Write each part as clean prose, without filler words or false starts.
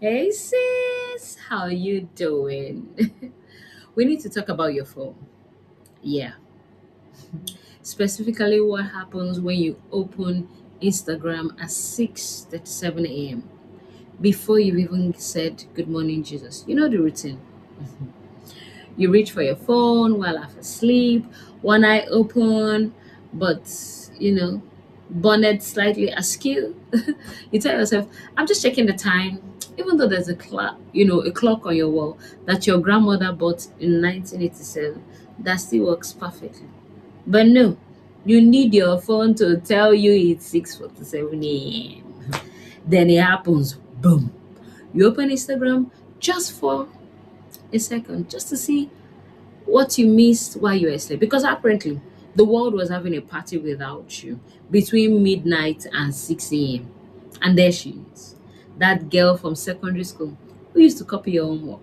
Hey sis, how you doing? We need to talk about your phone. Yeah, specifically what happens when you open Instagram at 6:37 a.m. before you've even said good morning Jesus. You know the routine. You reach for your phone while half asleep, one eye open, but you know, bonnet slightly askew. You tell yourself, I'm just checking the time, even though there's a clock on your wall that your grandmother bought in 1987 that still works perfectly. But no, you need your phone to tell you it's 6:47 a.m. Then it happens, boom. You open Instagram just for a second, just to see what you missed while you were asleep. Because apparently, the world was having a party without you between midnight and 6 a.m. And there she is, that girl from secondary school who used to copy your homework.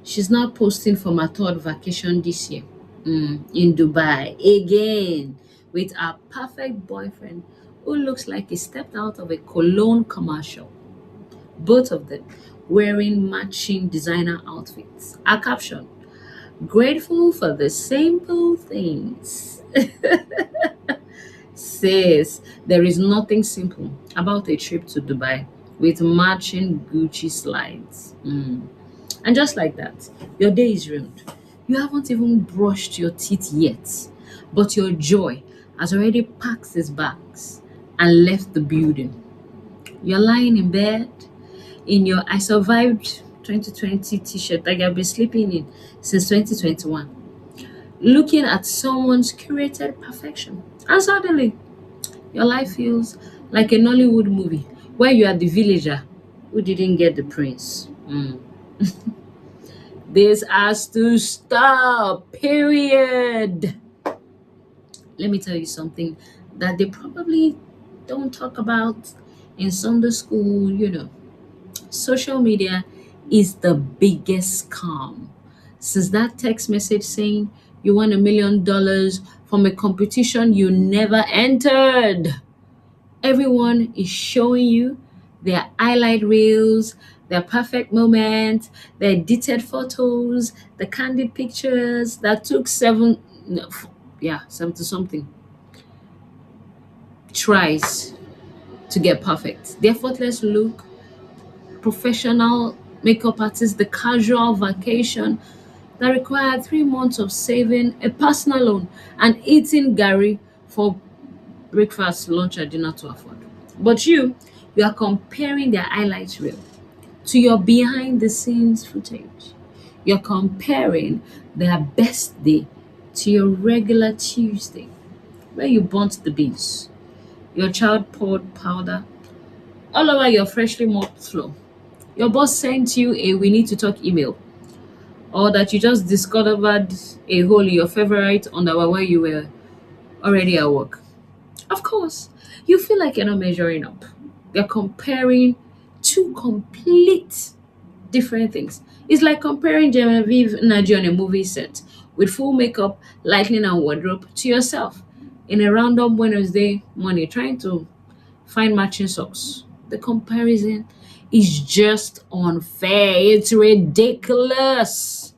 She's now posting from her third vacation this year in Dubai again with her perfect boyfriend who looks like he stepped out of a cologne commercial. Both of them wearing matching designer outfits. Our caption: grateful for the simple things. Says there is nothing simple about a trip to Dubai with matching Gucci slides. And just like that, your day is ruined. You haven't even brushed your teeth yet, but your joy has already packed its bags and left the building. You're lying in bed in your I survived 2020 t shirt that you've been sleeping in since 2021, looking at someone's curated perfection. And suddenly, your life feels like a Nollywood movie where you are the villager who didn't get the prince. This has to stop, period. Let me tell you something that they probably don't talk about in Sunday school. Social media is the biggest scam. Since that text message saying you won $1 million from a competition you never entered, everyone is showing you their highlight reels, their perfect moments, their edited photos, the candid pictures that took no, yeah, 70 something tries to get perfect. The effortless look, professional makeup artist, the casual vacation that required 3 months of saving, a personal loan, and eating Gary for breakfast, lunch, and dinner to afford. But you are comparing their highlight reel to your behind the scenes footage. You're comparing their best day to your regular Tuesday, where you burnt the beans. Your child poured powder all over your freshly mopped floor. Your boss sent you a we need to talk email, or that you just discovered a hole in your favorite underwear while you were already at work. Of course, you feel like you're not measuring up. You're comparing two complete different things. It's like comparing Genevieve Naji on a movie set with full makeup, lighting, and wardrobe to yourself in a random Wednesday morning trying to find matching socks. The comparison is just unfair. It's ridiculous.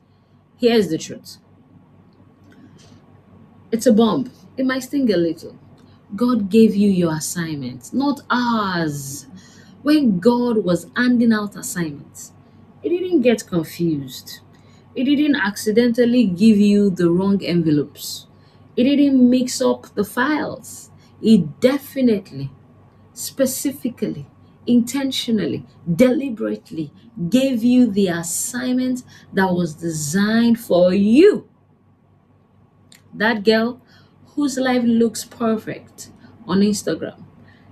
Here's the truth: it's a bomb. It might sting a little. God gave you your assignment, not ours. When God was handing out assignments, He didn't get confused. He didn't accidentally give you the wrong envelopes. He didn't mix up the files. He definitely, specifically, intentionally, deliberately gave you the assignment that was designed for you. That girl whose life looks perfect on Instagram,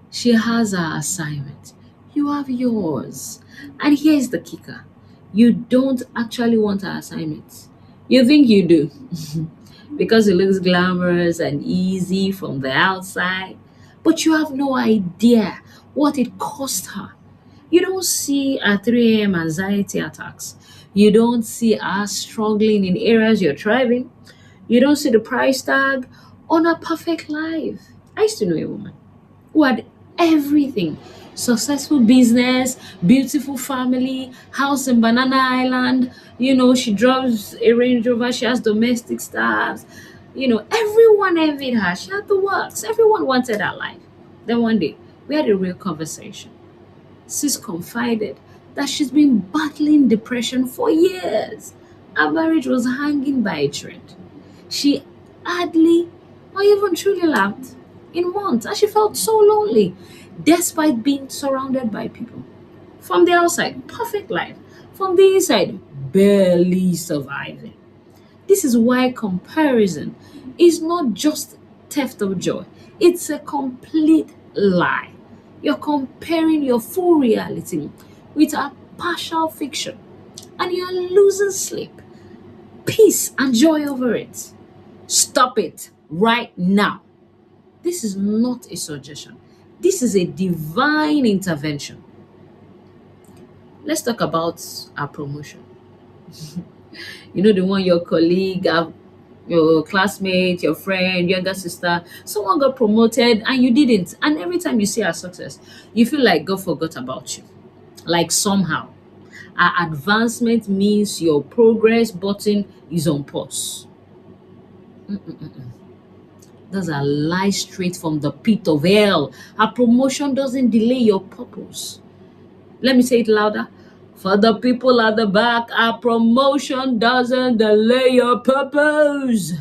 she has her assignment. You have yours. And here's the kicker: you don't actually want her assignment. You think you do because it looks glamorous and easy from the outside, but you have no idea what it cost her. You don't see her 3 a.m. anxiety attacks. You don't see her struggling in areas you're thriving. You don't see the price tag on a perfect life. I used to know a woman who had everything. Successful business, beautiful family, house in Banana Island. She drives a Range Rover, she has domestic staffs. Everyone envied her. She had the works. Everyone wanted her life. Then one day, we had a real conversation. Sis confided that she's been battling depression for years. Her marriage was hanging by a thread. She hardly or even truly laughed in months, and she felt so lonely despite being surrounded by people. From the outside, perfect life. From the inside, barely surviving. This is why comparison is not just theft of joy, it's a complete lie. You're comparing your full reality with a partial fiction, and you're losing sleep, peace, and joy over it. Stop it right now. This is not a suggestion, this is a divine intervention. Let's talk about our promotion. The one your colleague, your classmate, your friend, younger sister, someone got promoted and you didn't. And every time you see our success, you feel like God forgot about you. Like somehow, our advancement means your progress button is on pause. That's a lie straight from the pit of hell. Our promotion doesn't delay your purpose. Let me say it louder. For the people at the back, our promotion doesn't delay your purpose.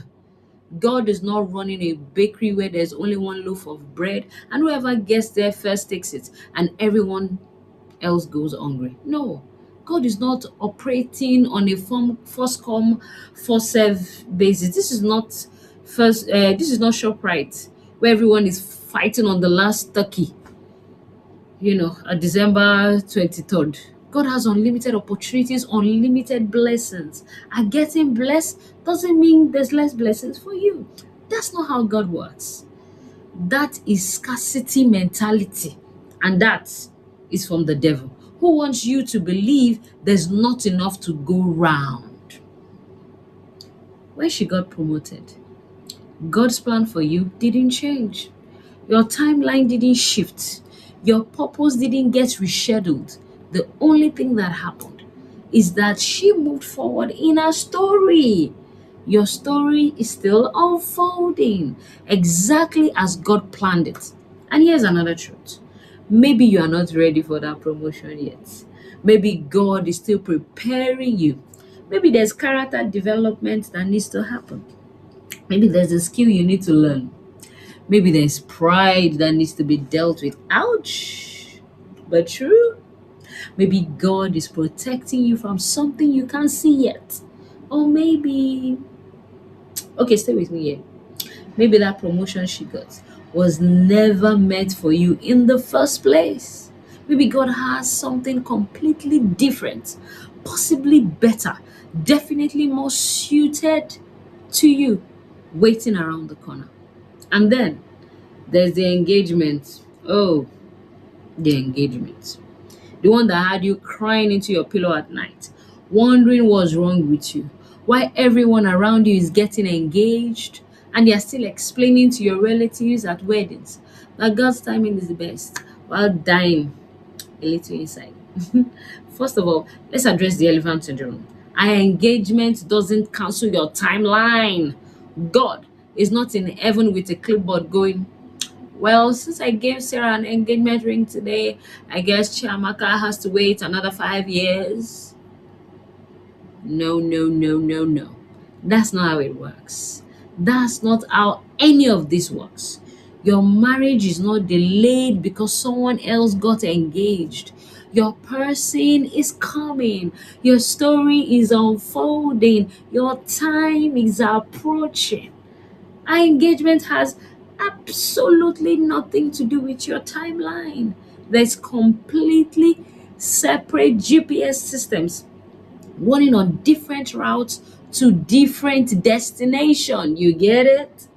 God is not running a bakery where there's only one loaf of bread and whoever gets there first takes it and everyone else goes hungry. No. God is not operating on a first come, first serve basis. This is not ShopRite where everyone is fighting on the last turkey, December 23rd. God has unlimited opportunities, unlimited blessings. And getting blessed doesn't mean there's less blessings for you. That's not how God works. That is scarcity mentality. And that is from the devil, who wants you to believe there's not enough to go round. When she got promoted, God's plan for you didn't change. Your timeline didn't shift. Your purpose didn't get rescheduled. The only thing that happened is that she moved forward in her story. Your story is still unfolding exactly as God planned it. And here's another truth. Maybe you are not ready for that promotion yet. Maybe God is still preparing you. Maybe there's character development that needs to happen. Maybe there's a skill you need to learn. Maybe there's pride that needs to be dealt with. Ouch! But true. Maybe God is protecting you from something you can't see yet. Or maybe, okay, stay with me here. Maybe that promotion she got was never meant for you in the first place. Maybe God has something completely different, possibly better, definitely more suited to you, waiting around the corner. And then there's the engagement. Oh, the engagement. The one that had you crying into your pillow at night, wondering what's wrong with you, why everyone around you is getting engaged, and you're still explaining to your relatives at weddings that God's timing is the best, while dying a little inside. First of all, let's address the elephant in the room. Our engagement doesn't cancel your timeline. God is not in heaven with a clipboard going, well, since I gave Sarah an engagement ring today, I guess Chiamaka has to wait another 5 years. No, no, no, no, no. That's not how it works. That's not how any of this works. Your marriage is not delayed because someone else got engaged. Your person is coming. Your story is unfolding. Your time is approaching. Our engagement has absolutely nothing to do with your timeline. There's completely separate GPS systems running on different routes to different destination. You get it?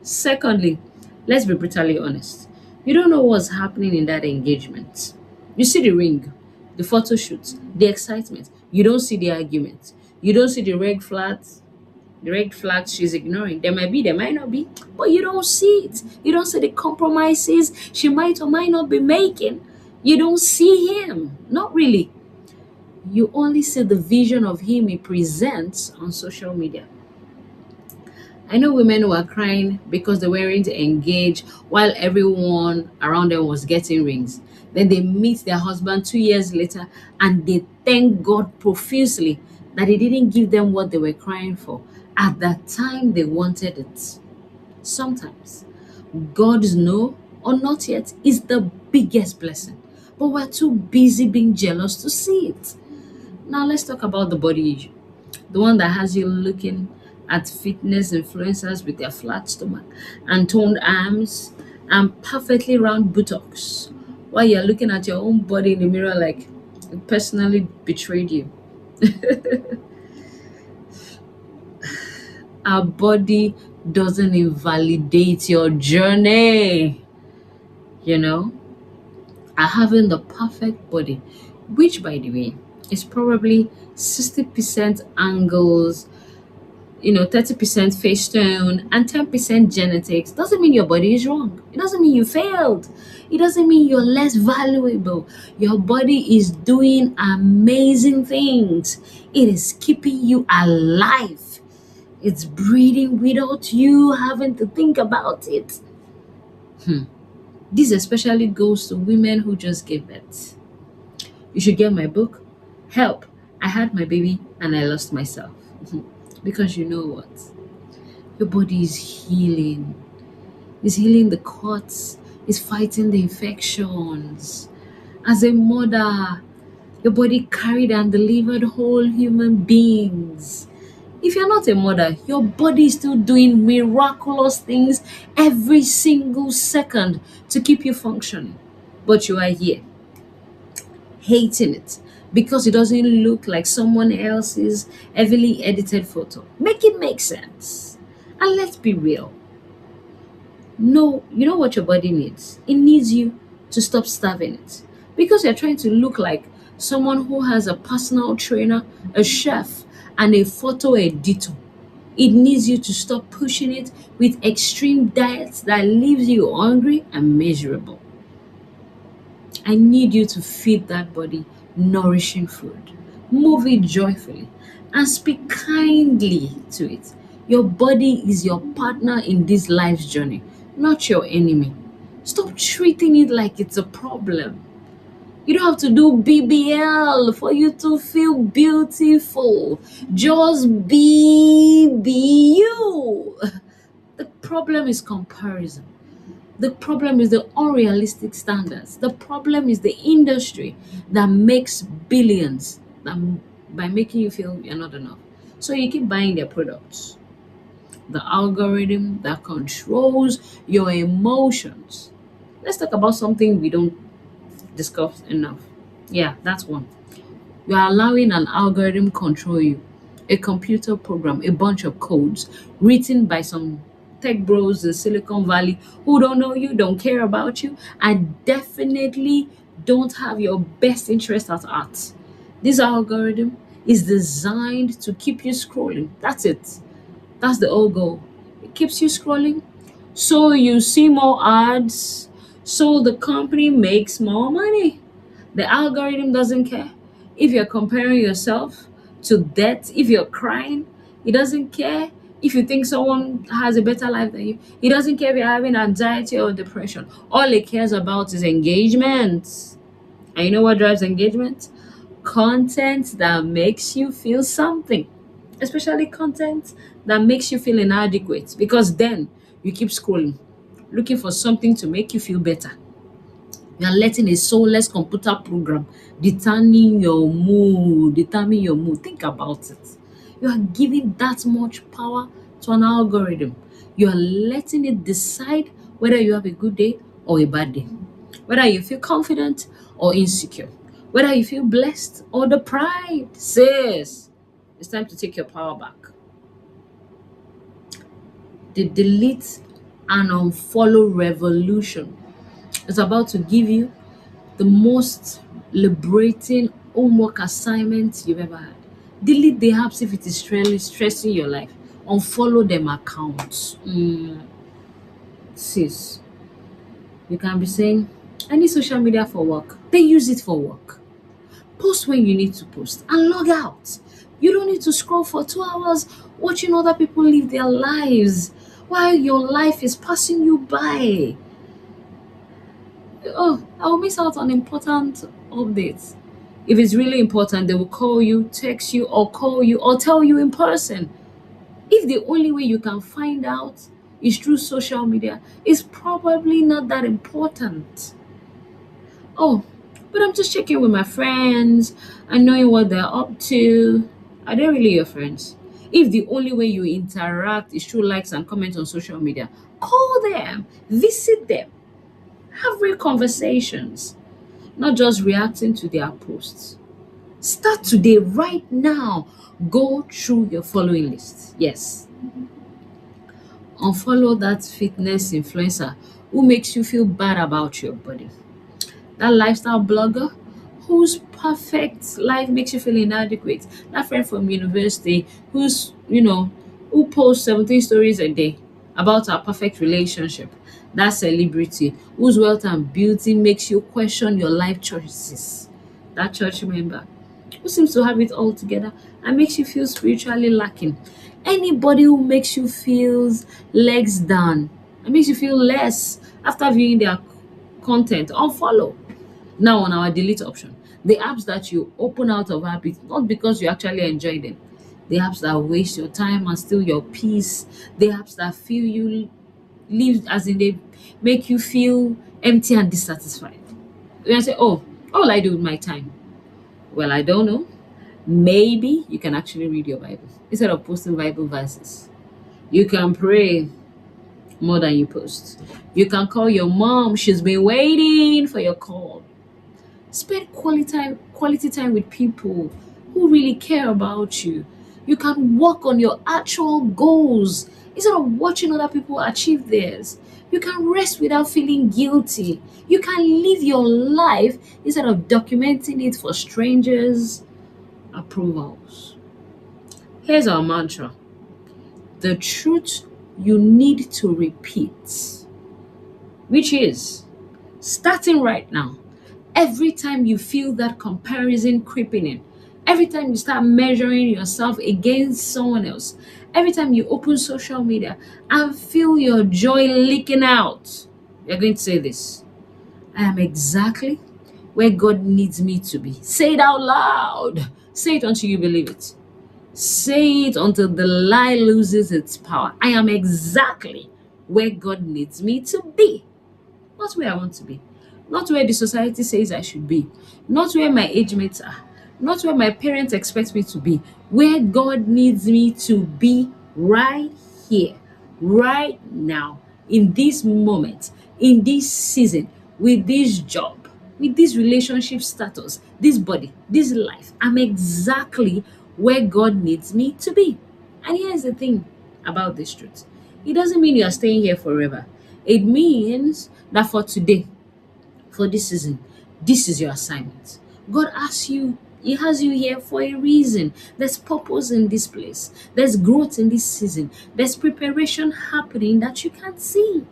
Secondly, let's be brutally honest. You don't know what's happening in that engagement. You see the ring, the photo shoot, the excitement. You don't see the argument. You don't see the red flags. The red flags she's ignoring. There might be, there might not be, but you don't see it. You don't see the compromises she might or might not be making. You don't see him. Not really. You only see the vision of him he presents on social media. I know women who are crying because they weren't engaged while everyone around them was getting rings. Then they meet their husband 2 years later and they thank God profusely that he didn't give them what they were crying for at that time they wanted it. Sometimes God's no or not yet is the biggest blessing, but we're too busy being jealous to see it. Now let's talk about the body issue, the one that has you looking at fitness influencers with their flat stomach and toned arms and perfectly round buttocks while you're looking at your own body in the mirror like it personally betrayed you. Our body doesn't invalidate your journey, you know, having the perfect body, which by the way is probably 60% angles, 30% face tone and 10% genetics, doesn't mean your body is wrong. It doesn't mean you failed. It doesn't mean you're less valuable. Your body is doing amazing things. It is keeping you alive. It's breathing without you having to think about it. This especially goes to women who just gave birth. You should get my book. Help. I had my baby and I lost myself. Because you know what? Your body is healing. It's healing the cuts. It's fighting the infections. As a mother, your body carried and delivered whole human beings. If you're not a mother, your body is still doing miraculous things every single second to keep you functioning. But you are here hating it because it doesn't look like someone else's heavily edited photo. Make it make sense. And let's be real. No, you know what your body needs? It needs you to stop starving it. Because you're trying to look like someone who has a personal trainer, a chef, and a photo editor. It needs you to stop pushing it with extreme diets that leaves you hungry and miserable. I need you to feed that body nourishing food. Move it joyfully and speak kindly to it. Your body is your partner in this life's journey, not your enemy. Stop treating it like it's a problem. You don't have to do BBL for you to feel beautiful. Just be you. The problem is comparison. The problem is the unrealistic standards. The problem is the industry that makes billions by making you feel you're not enough. So you keep buying their products. The algorithm that controls your emotions. Let's talk about something we don't discuss enough. Yeah, that's one. You are allowing an algorithm control you, a computer program, a bunch of codes written by some tech bros in Silicon Valley who don't know you, don't care about you, and definitely don't have your best interest at heart. This algorithm is designed to keep you scrolling. That's it. That's the whole goal. It keeps you scrolling so you see more ads, so the company makes more money. The algorithm doesn't care if you're comparing yourself to death, if you're crying. It doesn't care if you think someone has a better life than you. It doesn't care if you're having anxiety or depression. All it cares about is engagement. And you know what drives engagement? Content that makes you feel something, especially content that makes you feel inadequate, because then you keep scrolling, looking for something to make you feel better. You are letting a soulless computer program determine your mood. Think about it. You are giving that much power to an algorithm. You are letting it decide whether you have a good day or a bad day, whether you feel confident or insecure, whether you feel blessed or deprived. Sis, it's time to take your power back. The delete and unfollow revolution is about to give you the most liberating homework assignment you've ever had. Delete the apps if it is really stressing your life. unfollow them accounts. Sis, you can be saying, I need social media for work. Then use it for work. Post when you need to post and log out. You don't need to scroll for 2 hours watching other people live their lives while your life is passing you by. Oh, I'll miss out on important updates. If it's really important, they will call you, text you, or call you, or tell you in person. If the only way you can find out is through social media, it's probably not that important. Oh, but I'm just checking with my friends and knowing what they're up to. Are they really your friends? If the only way you interact is through likes and comments on social media, call them, visit them, have real conversations, not just reacting to their posts. Start today, right now. Go through your following list. Yes, unfollow that fitness influencer who makes you feel bad about your body. That lifestyle blogger whose perfect life makes you feel inadequate. That friend from university who posts 17 stories a day about our perfect relationship. That celebrity whose wealth and beauty makes you question your life choices. That church member who seems to have it all together and makes you feel spiritually lacking. Anybody who makes you feel legs down and makes you feel less after viewing their content, unfollow. Now on our delete option, the apps that you open out of habit, not because you actually enjoy them, the apps that waste your time and steal your peace, the apps that feel you live as in they make you feel empty and dissatisfied. You say, oh, what will I do with my time? Well, I don't know. Maybe you can actually read your Bible instead of posting Bible verses. You can pray more than you post. You can call your mom. She's been waiting for your call. Spend quality time with people who really care about you. You can work on your actual goals instead of watching other people achieve theirs. You can rest without feeling guilty. You can live your life instead of documenting it for strangers' approvals. Here's our mantra: the truth you need to repeat, which is starting right now. Every time you feel that comparison creeping in, every time you start measuring yourself against someone else, every time you open social media and feel your joy leaking out, you're going to say this: I am exactly where God needs me to be. Say it out loud. Say it until you believe it. Say it until the lie loses its power. I am exactly where God needs me to be, not where I want to be, not where the society says I should be, not where my age mates are, not where my parents expect me to be, where God needs me to be right here, right now, in this moment, in this season, with this job, with this relationship status, this body, this life. I'm exactly where God needs me to be. And here's the thing about this truth: it doesn't mean you are staying here forever. It means that for today, for this season, this is your assignment. God asks you, He has you here for a reason. There's purpose in this place, there's growth in this season, there's preparation happening that you can't see.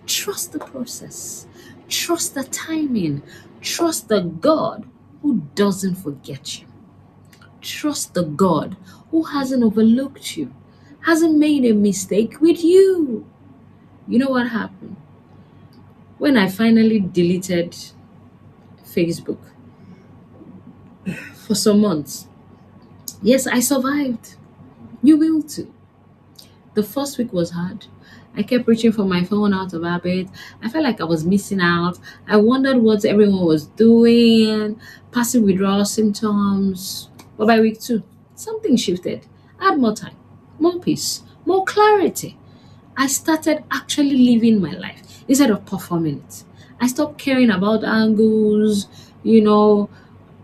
Trust the process, trust the timing, trust the God who doesn't forget you. Trust the God who hasn't overlooked you, hasn't made a mistake with you. You know what happened? When I finally deleted Facebook for some months, yes, I survived. You will too. The first week was hard. I kept reaching for my phone out of habit. I felt like I was missing out. I wondered what everyone was doing, passive withdrawal symptoms. But by week two, something shifted. I had more time, more peace, more clarity. I started actually living my life instead of performing it. I stopped caring about angles, you know,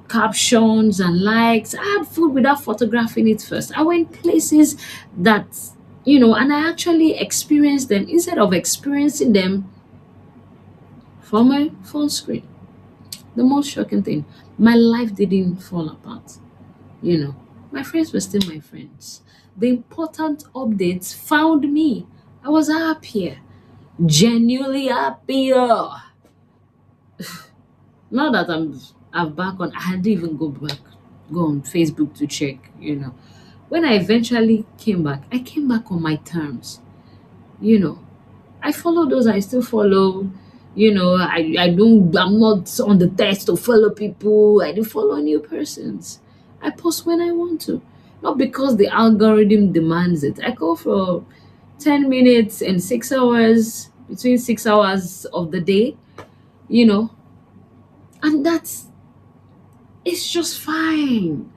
captions and likes. I had food without photographing it first. I went places that, and I actually experienced them instead of experiencing them from my phone screen. The most shocking thing, my life didn't fall apart, you know. My friends were still my friends. The important updates found me. I was happier, genuinely happier. Now that I'm back on, I didn't even go on Facebook to check. When I eventually came back, I came back on my terms. You know, I follow those I still follow. I'm not on the test to follow people. I do follow new persons. I post when I want to. Not because the algorithm demands it. I go for 10 minutes and 6 hours, between 6 hours of the day, you know, and it's just fine.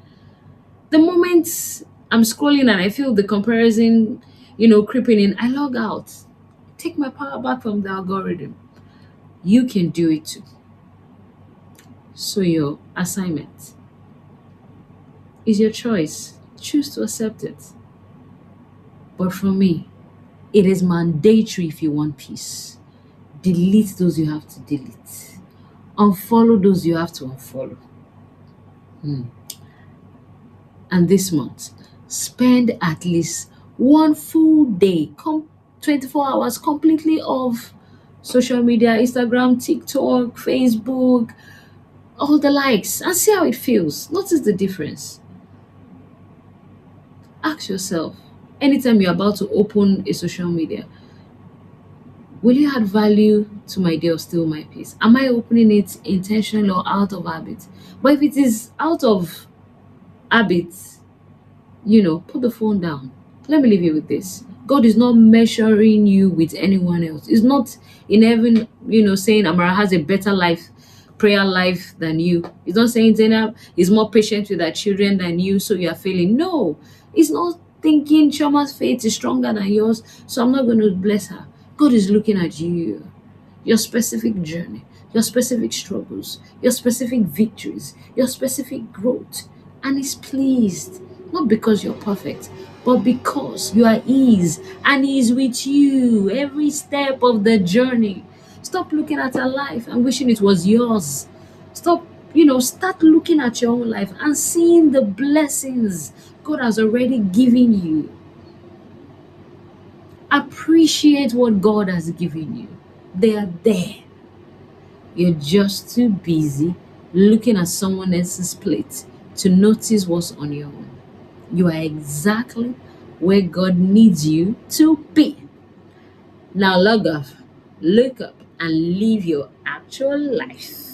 The moment I'm scrolling and I feel the comparison, creeping in, I log out. Take my power back from the algorithm. You can do it too. So your assignment is your choice. Choose to accept it. But for me, it is mandatory if you want peace. Delete those you have to delete. Unfollow those you have to unfollow. Hmm. And this month, spend at least one full day, 24 hours completely off social media, Instagram, TikTok, Facebook, all the likes, and see how it feels. Notice the difference. Ask yourself, anytime you're about to open a social media, will you add value to my day or steal my peace? Am I opening it intentionally or out of habit? But if it is out of habit, put the phone down. Let me leave you with this. God is not measuring you with anyone else. It's not in heaven, saying Amara has a better prayer life than you. It's not saying Zainab is more patient with her children than you, so you are failing. No, it's not thinking Choma's faith is stronger than yours, so I'm not going to bless her. God is looking at you, your specific journey, your specific struggles, your specific victories, your specific growth, and is pleased, not because you're perfect, but because you are His and He is with you every step of the journey. Stop looking at her life and wishing it was yours. Start looking at your own life and seeing the blessings God has already given you. Appreciate what God has given you. They are there. You're just too busy looking at someone else's plate to notice what's on your own. You are exactly where God needs you to be. Now log off, look up, and live your actual life.